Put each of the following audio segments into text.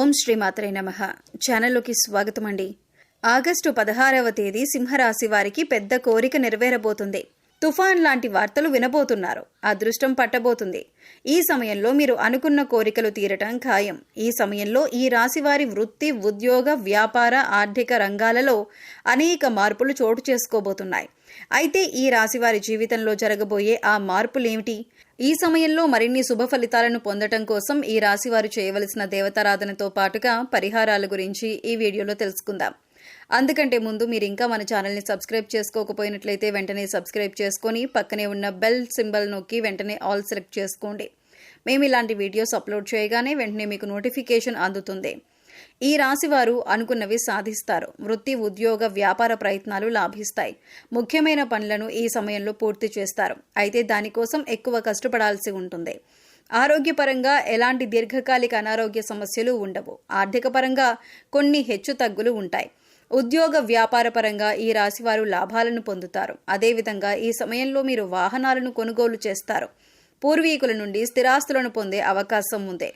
ఓం శ్రీమాత్రే నమః. ఛానల్లోకి స్వాగతం అండి. ఆగస్టు 16వ తేదీ సింహరాశి వారికి పెద్ద కోరిక నెరవేరబోతుంది. తుఫాన్ లాంటి వార్తలు వినబోతున్నారు. అదృష్టం పట్టబోతుంది. ఈ సమయంలో మీరు అనుకున్న కోరికలు తీరటం ఖాయం. ఈ సమయంలో ఈ రాశి వారి వృత్తి, ఉద్యోగ, వ్యాపార, ఆర్థిక రంగాలలో అనేక మార్పులు చోటు చేసుకోబోతున్నాయి. అయితే ఈ రాశి వారి జీవితంలో జరగబోయే ఆ మార్పులేమిటి? ఈ సమయంలో మరిన్ని శుభ ఫలితాలను పొందటం కోసం ఈ రాశి వారు చేయవలసిన దేవతారాధనతో పాటుగా పరిహారాల గురించి ఈ వీడియోలో తెలుసుకుందాం. అందుకంటే ముందు మీరు ఇంకా మన ఛానల్ని సబ్స్క్రైబ్ చేసుకోకపోయినట్లయితే వెంటనే సబ్స్క్రైబ్ చేసుకొని పక్కనే ఉన్న బెల్ సింబల్ నొక్కి వెంటనే ఆల్ సెలెక్ట్ చేసుకోండి. మేము ఇలాంటి వీడియోస్ అప్లోడ్ చేయగానే వెంటనే మీకు నోటిఫికేషన్ అందుతుంది. ఈ రాశివారు అనుకున్నవి సాధిస్తారు. వృత్తి, ఉద్యోగ, వ్యాపార ప్రయత్నాలు లాభిస్తాయి. ముఖ్యమైన పనులను ఈ సమయంలో పూర్తి చేస్తారు. అయితే దానికోసం ఎక్కువ కష్టపడాల్సి ఉంటుంది. ఆరోగ్యపరంగా ఎలాంటి దీర్ఘకాలిక అనారోగ్య సమస్యలు ఉండవు. ఆర్థిక పరంగా కొన్ని హెచ్చు తగ్గులు ఉంటాయి. ఉద్యోగ, వ్యాపార పరంగా ఈ రాశివారు లాభాలను పొందుతారు. అదేవిధంగా ఈ సమయంలో మీరు వాహనాలను కొనుగోలు చేస్తారు. పూర్వీకుల నుండి స్థిరాస్తులను పొందే అవకాశం ఉంది.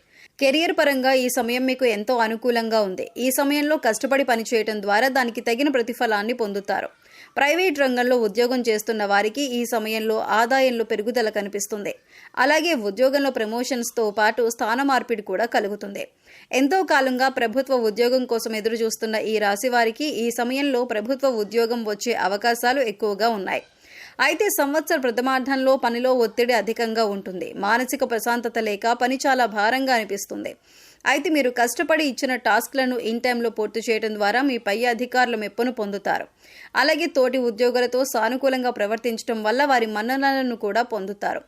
కెరియర్ పరంగా ఈ సమయం మీకు ఎంతో అనుకూలంగా ఉంది. ఈ సమయంలో కష్టపడి పనిచేయడం ద్వారా దానికి తగిన ప్రతిఫలాన్ని పొందుతారు. ప్రైవేట్ రంగంలో ఉద్యోగం చేస్తున్న వారికి ఈ సమయంలో ఆదాయంలో పెరుగుదల కనిపిస్తుంది. అలాగే ఉద్యోగంలో ప్రమోషన్స్తో పాటు స్థాన మార్పిడి కూడా కలుగుతుంది. ఎంతో కాలంగా ప్రభుత్వ ఉద్యోగం కోసం ఎదురు చూస్తున్న ఈ రాశి వారికి ఈ సమయంలో ప్రభుత్వ ఉద్యోగం వచ్చే అవకాశాలు ఎక్కువగా ఉన్నాయి. అయితే సంవత్సర ప్రథమార్థంలో పనిలో ఒత్తిడి అధికంగా ఉంటుంది. మానసిక ప్రశాంతత లేక పని చాలా భారంగా అనిపిస్తుంది. అయితే మీరు కష్టపడి ఇచ్చిన టాస్క్లను ఇన్ టైంలో పూర్తి చేయడం ద్వారా మీ పై అధికారుల మెప్పును పొందుతారు. అలాగే తోటి ఉద్యోగులతో సానుకూలంగా ప్రవర్తించడం వల్ల వారి మన్ననలను కూడా పొందుతారు.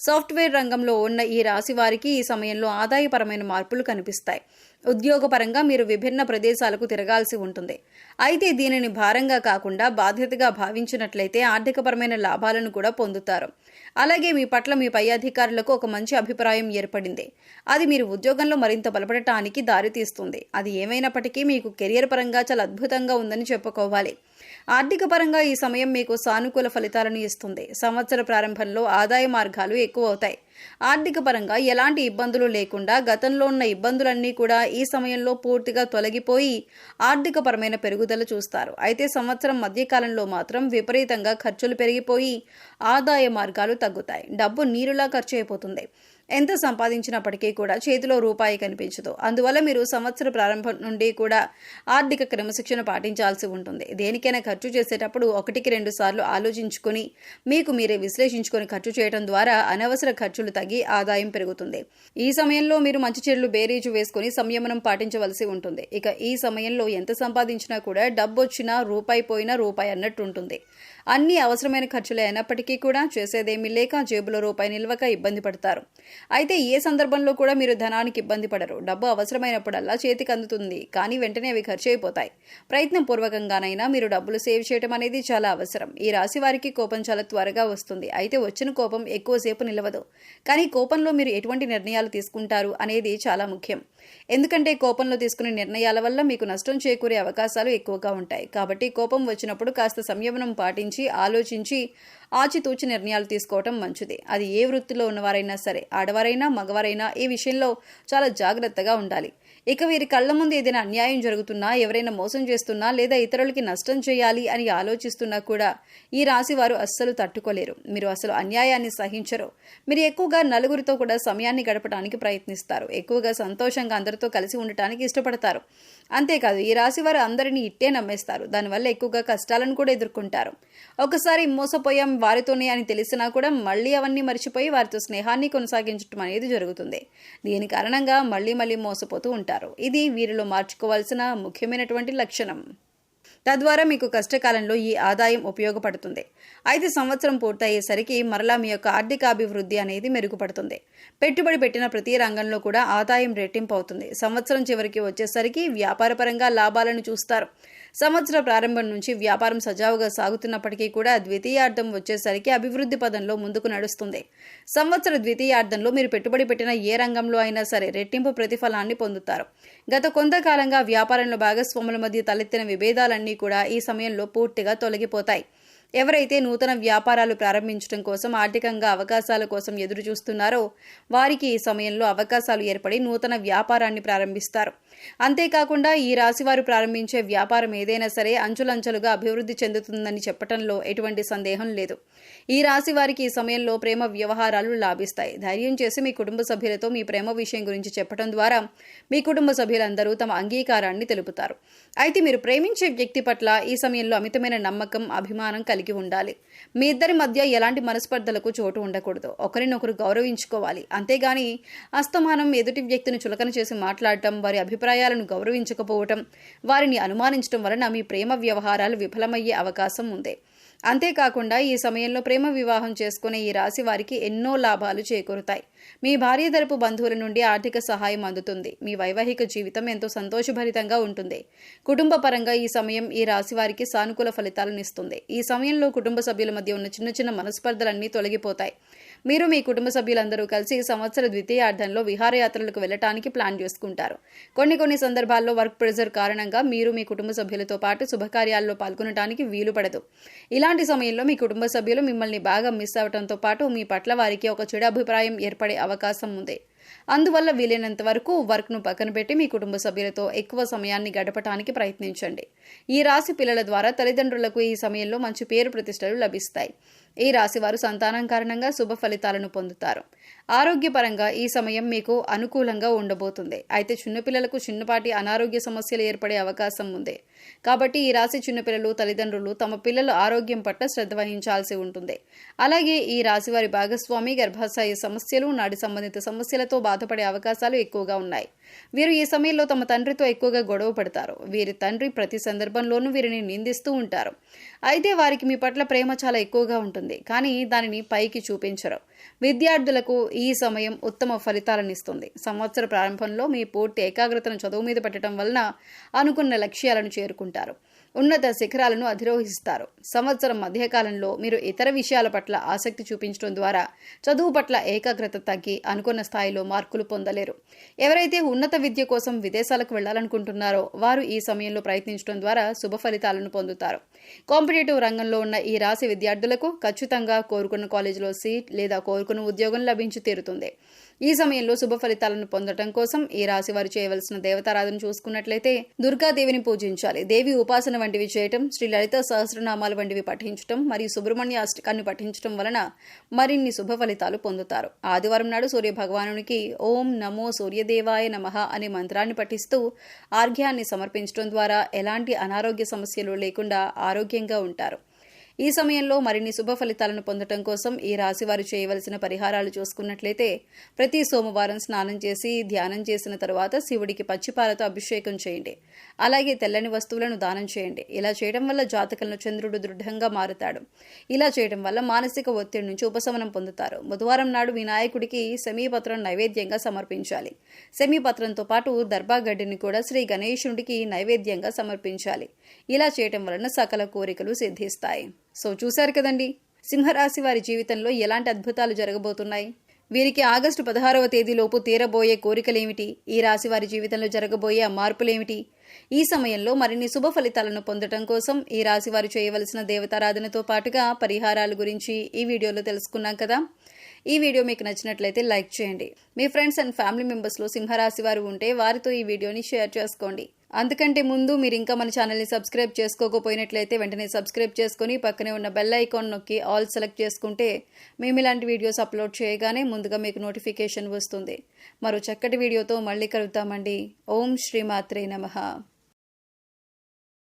సాఫ్ట్వేర్ రంగంలో ఉన్న ఈ రాశి వారికి ఈ సమయంలో ఆదాయపరమైన మార్పులు కనిపిస్తాయి. ఉద్యోగపరంగా మీరు విభిన్న ప్రదేశాలకు తిరగాల్సి ఉంటుంది. అయితే దీనిని భారంగా కాకుండా బాధ్యతగా భావించినట్లయితే ఆర్థికపరమైన లాభాలను కూడా పొందుతారు. అలాగే మీ పట్ల మీ పై అధికారులకు ఒక మంచి అభిప్రాయం ఏర్పడింది. అది మీరు ఉద్యోగంలో మరింత బలపడటానికి దారితీస్తుంది. అది ఏమైనప్పటికీ మీకు కెరియర్ పరంగా చాలా అద్భుతంగా ఉందని చెప్పుకోవాలి. ఆర్థిక పరంగా ఈ సమయం మీకు సానుకూల ఫలితాలను ఇస్తుంది. సంవత్సర ప్రారంభంలో ఆదాయ మార్గాలు ఎక్కువ అవుతాయి. ఆర్థిక పరంగా ఎలాంటి ఇబ్బందులు లేకుండా గతంలో ఉన్న ఇబ్బందులన్నీ కూడా ఈ సమయంలో పూర్తిగా తొలగిపోయి ఆర్థిక పరమైన పెరుగుదల చూస్తారు. అయితే సంవత్సరం మధ్యకాలంలో మాత్రం విపరీతంగా ఖర్చులు పెరిగిపోయి ఆదాయ మార్గాలు తగ్గుతాయి. డబ్బు నీరులా ఖర్చు అయిపోతుంది. ఎంత సంపాదించినప్పటికీ కూడా చేతిలో రూపాయి కనిపించదు. అందువల్ల మీరు సంవత్సర ప్రారంభం నుండి కూడా ఆర్థిక క్రమశిక్షణ పాటించాల్సి ఉంటుంది. దేనికైనా ఖర్చు చేసేటప్పుడు 1-2 సార్లు ఆలోచించుకొని మీకు మీరే విశ్లేషించుకొని ఖర్చు చేయడం ద్వారా అనవసర ఖర్చులు తగ్గి ఆదాయం పెరుగుతుంది. ఈ సమయంలో మీరు మంచి చెడులు బేరీజు వేసుకుని సంయమనం పాటించవలసి ఉంటుంది. ఇక ఈ సమయంలో ఎంత సంపాదించినా కూడా డబ్బు వచ్చినా రూపాయి పోయినా రూపాయి అన్నట్టు ఉంటుంది. అన్ని అవసరమైన ఖర్చులే అయినప్పటికీ కూడా చేసేదేమీ లేక జేబులో రూపాయి నిల్వక ఇబ్బంది పడతారు. అయితే ఏ సందర్భంలో కూడా మీరు ధనానికి ఇబ్బంది పడరు. డబ్బు అవసరమైనప్పుడల్లా చేతికి అందుతుంది. కానీ వెంటనే అవి ఖర్చు అయిపోతాయి. ప్రయత్నం పూర్వకంగానైనా మీరు డబ్బులు సేవ్ చేయడం అనేది చాలా అవసరం. ఈ రాశి వారికి కోపం చాలా త్వరగా వస్తుంది. అయితే వచ్చిన కోపం ఎక్కువసేపు నిలవదు. కానీ కోపంలో మీరు ఎటువంటి నిర్ణయాలు తీసుకుంటారు అనేది చాలా ముఖ్యం. ఎందుకంటే కోపంలో తీసుకునే నిర్ణయాల వల్ల మీకు నష్టం చేకూరే అవకాశాలు ఎక్కువగా ఉంటాయి. కాబట్టి కోపం వచ్చినప్పుడు కాస్త సంయమనం పాటించి ఆలోచించి ఆచితూచి నిర్ణయాలు తీసుకోవటం మంచిది. అది ఏ వృత్తిలో ఉన్నవారైనా సరే, ఆడవారైనా మగవారైనా ఈ విషయంలో చాలా జాగ్రత్తగా ఉండాలి. ఇక వీరి కళ్ల ముందు ఏదైనా అన్యాయం జరుగుతున్నా, ఎవరైనా మోసం చేస్తున్నా లేదా ఇతరులకి నష్టం చేయాలి అని ఆలోచిస్తున్నా కూడా ఈ రాశి వారు అస్సలు తట్టుకోలేరు. మీరు అసలు అన్యాయాన్ని సహించరు. మీరు ఎక్కువగా నలుగురితో కూడా సమయాన్ని గడపడానికి ప్రయత్నిస్తారు. ఎక్కువగా సంతోషంగా అందరితో కలిసి ఉండటానికి ఇష్టపడతారు. అంతేకాదు ఈ రాశి వారు అందరినీ ఇట్టే నమ్మేస్తారు. దానివల్ల ఎక్కువగా కష్టాలను కూడా ఎదుర్కొంటారు. ఒకసారి మోసపోయాం వారితోనే అని తెలిసినా కూడా మళ్ళీ అవన్నీ మర్చిపోయి వారితో స్నేహాన్ని కొనసాగించడం అనేది జరుగుతుంది. దీని కారణంగా మళ్ళీ మోసపోతూ ఉంటారు. ఇది వీరిలో మార్చుకోవాల్సిన ముఖ్యమైనటువంటి లక్షణం. తద్వారా మీకు కష్టకాలంలో ఈ ఆదాయం ఉపయోగపడుతుంది. అయితే సంవత్సరం పూర్తయ్యేసరికి మరలా మీ యొక్క ఆర్థికాభివృద్ధి అనేది మెరుగుపడుతుంది. పెట్టుబడి పెట్టిన ప్రతి రంగంలో కూడా ఆదాయం రెట్టింపు అవుతుంది. సంవత్సరం చివరికి వచ్చేసరికి వ్యాపారపరంగా లాభాలను చూస్తారు. సంవత్సర ప్రారంభం నుంచి వ్యాపారం సజావుగా సాగుతున్నప్పటికీ కూడా ద్వితీయార్థం వచ్చేసరికి అభివృద్ధి పదంలో ముందుకు నడుస్తుంది. సంవత్సర ద్వితీయార్థంలో మీరు పెట్టుబడి పెట్టిన ఏ రంగంలో అయినా సరే రెట్టింపు ప్రతిఫలాన్ని పొందుతారు. గత కొంతకాలంగా వ్యాపారంలో భాగస్వాముల మధ్య తలెత్తిన విభేదాలన్నీ కూడా ఈ సమయంలో పూర్తిగా తొలగిపోతాయి. ఎవరైతే నూతన వ్యాపారాలు ప్రారంభించడం కోసం ఆర్థికంగా అవకాశాల కోసం ఎదురు చూస్తున్నారో వారికి ఈ సమయంలో అవకాశాలు ఏర్పడి నూతన వ్యాపారాన్ని ప్రారంభిస్తారు. అంతేకాకుండా ఈ రాశివారు ప్రారంభించే వ్యాపారం ఏదైనా సరే అంచులంచెలుగా అభివృద్ధి చెందుతుందని చెప్పటంలో ఎటువంటి సందేహం లేదు. ఈ రాశి వారికి ఈ సమయంలో ప్రేమ వ్యవహారాలు లాభిస్తాయి. ధైర్యం చేసి మీ కుటుంబ సభ్యులతో మీ ప్రేమ విషయం గురించి చెప్పడం ద్వారా మీ కుటుంబ సభ్యులందరూ తమ అంగీకారాన్ని తెలుపుతారు. అయితే మీరు ప్రేమించే వ్యక్తి పట్ల ఈ సమయంలో అమితమైన నమ్మకం, అభిమానం కలిగి ఉండాలి. మీ ఇద్దరి మధ్య ఎలాంటి మనస్పర్ధలకు చోటు ఉండకూడదు. ఒకరినొకరు గౌరవించుకోవాలి. అంతేగాని అస్తమానం ఎదుటి వ్యక్తిని చులకన చేసి మాట్లాడటం, వారి అభిప్రాయాలను గౌరవించకపోవటం, వారిని అనుమానించడం వలన మీ ప్రేమ వ్యవహారాలు విఫలమయ్యే అవకాశం ఉంది. అంతేకాకుండా ఈ సమయంలో ప్రేమ వివాహం చేసుకునే ఈ రాశి వారికి ఎన్నో లాభాలు చేకూరుతాయి. మీ భార్య తరపు బంధువుల నుండి ఆర్థిక సహాయం అందుతుంది. మీ వైవాహిక జీవితం ఎంతో సంతోషభరితంగా ఉంటుంది. కుటుంబ పరంగా ఈ సమయం ఈ రాశి వారికి సానుకూల ఫలితాలను ఇస్తుంది. ఈ సమయంలో కుటుంబ సభ్యుల మధ్య ఉన్న చిన్న చిన్న మనస్పర్ధలన్నీ తొలగిపోతాయి. మీరు మీ కుటుంబ సభ్యులందరూ కలిసి సంవత్సర ద్వితీయార్థంలో విహారయాత్రలకు వెళ్లడానికి ప్లాన్ చేసుకుంటారు. కొన్ని సందర్భాల్లో వర్క్ ప్రెజర్ కారణంగా మీరు మీ కుటుంబ సభ్యులతో పాటు శుభకార్యాల్లో పాల్గొనడానికి వీలు పడదు. ఇలాంటి సమయంలో మీ కుటుంబ సభ్యులు మిమ్మల్ని బాగా మిస్ అవడంతో పాటు మీ పట్ల వారికి ఒక చెడు అభిప్రాయం ఏర్పడే అవకాశం ఉంది. అందువల్ల వీలైనంత వరకు వర్క్ను పక్కన పెట్టి మీ కుటుంబ సభ్యులతో ఎక్కువ సమయాన్ని గడపడానికి ప్రయత్నించండి. ఈ రాశి పిల్లల ద్వారా తల్లిదండ్రులకు ఈ సమయంలో మంచి పేరు ప్రతిష్టలు లభిస్తాయి. ఈ రాశి వారు సంతానం కారణంగా శుభ ఫలితాలను పొందుతారు. ఆరోగ్యపరంగా ఈ సమయం మీకు అనుకూలంగా ఉండబోతుంది. అయితే చిన్నపిల్లలకు చిన్నపాటి అనారోగ్య సమస్యలు ఏర్పడే అవకాశం ఉంది. కాబట్టి ఈ రాశి చిన్నపిల్లలు తల్లిదండ్రులు తమ పిల్లల ఆరోగ్యం పట్ల శ్రద్ధ వహించాల్సి ఉంటుంది. అలాగే ఈ రాశి వారి భాగస్వామి గర్భాశయ సమస్యలు, నాడి సంబంధిత సమస్యలతో బాధపడే అవకాశాలు ఎక్కువగా ఉన్నాయి. వీరు ఈ సమయంలో తమ తండ్రితో ఎక్కువగా గొడవ పడతారు. వీరి తండ్రి ప్రతి సందర్భంలోనూ వీరిని నిందిస్తూ ఉంటారు. అయితే వారికి మీ పట్ల ప్రేమ చాలా ఎక్కువగా ఉంటుంది, కానీ దానిని పైకి చూపించరు. విద్యార్థులకు ఈ సమయం ఉత్తమ ఫలితాలను ఇస్తుంది. సంవత్సర ప్రారంభంలో మీ పూర్తి ఏకాగ్రతను చదువు మీద పెట్టడం వలన అనుకున్న లక్ష్యాలను చేరుకుంటారు. ఉన్నత శిఖరాలను అధిరోహిస్తారు. సంవత్సరం మధ్యకాలంలో మీరు ఇతర విషయాల పట్ల ఆసక్తి చూపించడం ద్వారా చదువు పట్ల ఏకాగ్రత తగ్గి అనుకున్న స్థాయిలో మార్కులు పొందలేరు. ఎవరైతే ఉన్నత విద్య కోసం విదేశాలకు వెళ్లాలనుకుంటున్నారో వారు ఈ సమయంలో ప్రయత్నించడం ద్వారా శుభ ఫలితాలను పొందుతారు. కాంపిటేటివ్ రంగంలో ఉన్న ఈ రాశి విద్యార్థులకు ఖచ్చితంగా కోరుకున్న కాలేజీలో సీట్ లేదా కోరుకున్న ఉద్యోగం లభించి తీరుతుంది. ఈ సమయంలో శుభ ఫలితాలను పొందడం కోసం ఈ రాశి వారు చేయవలసిన దేవతారాధన చూసుకున్నట్లయితే దుర్గాదేవిని పూజించాలి. దేవి ఉపాసన వంటివి చేయటం, శ్రీ లలిత సహస్రనామాలు వంటివి పఠించటం మరియు సుబ్రహ్మణ్య అష్టకాన్ని పఠించడం వలన మరిన్ని శుభ ఫలితాలు పొందుతారు. ఆదివారం నాడు సూర్య భగవానునికి ఓం నమో సూర్యదేవాయ నమః అనే మంత్రాన్ని పఠిస్తూ ఆర్ఘ్యాన్ని సమర్పించడం ద్వారా ఎలాంటి అనారోగ్య సమస్యలు లేకుండా ఆరోగ్యంగా ఉంటారు. ఈ సమయంలో మరిన్ని శుభ ఫలితాలను పొందడం కోసం ఈ రాశి వారు చేయవలసిన పరిహారాలు చూసుకున్నట్లయితే ప్రతి సోమవారం స్నానం చేసి ధ్యానం చేసిన తరువాత శివుడికి పచ్చిపాలతో అభిషేకం చేయండి. అలాగే తెల్లని వస్తువులను దానం చేయండి. ఇలా చేయడం వల్ల జాతకంలో చంద్రుడు దృఢంగా మారుతాడు. ఇలా చేయడం వల్ల మానసిక ఒత్తిడి నుంచి ఉపశమనం పొందుతారు. బుధవారం నాడు వినాయకుడికి సెమీపత్రం నైవేద్యంగా సమర్పించాలి. సెమీపత్రంతో పాటు దర్భాగడ్డిని కూడా శ్రీ గణేశుడికి నైవేద్యంగా సమర్పించాలి. ఇలా చేయడం వలన సకల కోరికలు సిద్ధిస్తాయి. సో చూశారు కదండి, సింహరాశి వారి జీవితంలో ఎలాంటి అద్భుతాలు జరగబోతున్నాయి. వీరికి ఆగస్టు 16వ తేదీలోపు తీరబోయే కోరికలేమిటి, ఈ రాశి వారి జీవితంలో జరగబోయే మార్పులేమిటి, ఈ సమయంలో మరిన్ని శుభ ఫలితాలను పొందడం కోసం ఈ రాశి వారు చేయవలసిన దేవతారాధనతో పాటుగా పరిహారాల గురించి ఈ వీడియోలో తెలుసుకున్నాం కదా. ఈ వీడియో మీకు నచ్చినట్లయితే లైక్ చేయండి. మీ ఫ్రెండ్స్ అండ్ ఫ్యామిలీ మెంబర్స్లో సింహరాశి వారు ఉంటే వారితో ఈ వీడియోని షేర్ చేసుకోండి. అందుకంటే ముందు మీరు ఇంకా మన ఛానల్ని సబ్స్క్రైబ్ చేసుకోకపోయినట్లయితే వెంటనే సబ్స్క్రైబ్ చేసుకొని పక్కనే ఉన్న బెల్ ఐకాన్ నొక్కి ఆల్ సెలెక్ట్ చేసుకుంటే మేము ఇలాంటి వీడియోస్ అప్లోడ్ చేయగానే ముందుగా మీకు నోటిఫికేషన్ వస్తుంది. మరో చక్కటి వీడియోతో మళ్ళీ కలుద్దామండి. ఓం శ్రీమాత్రే నమః.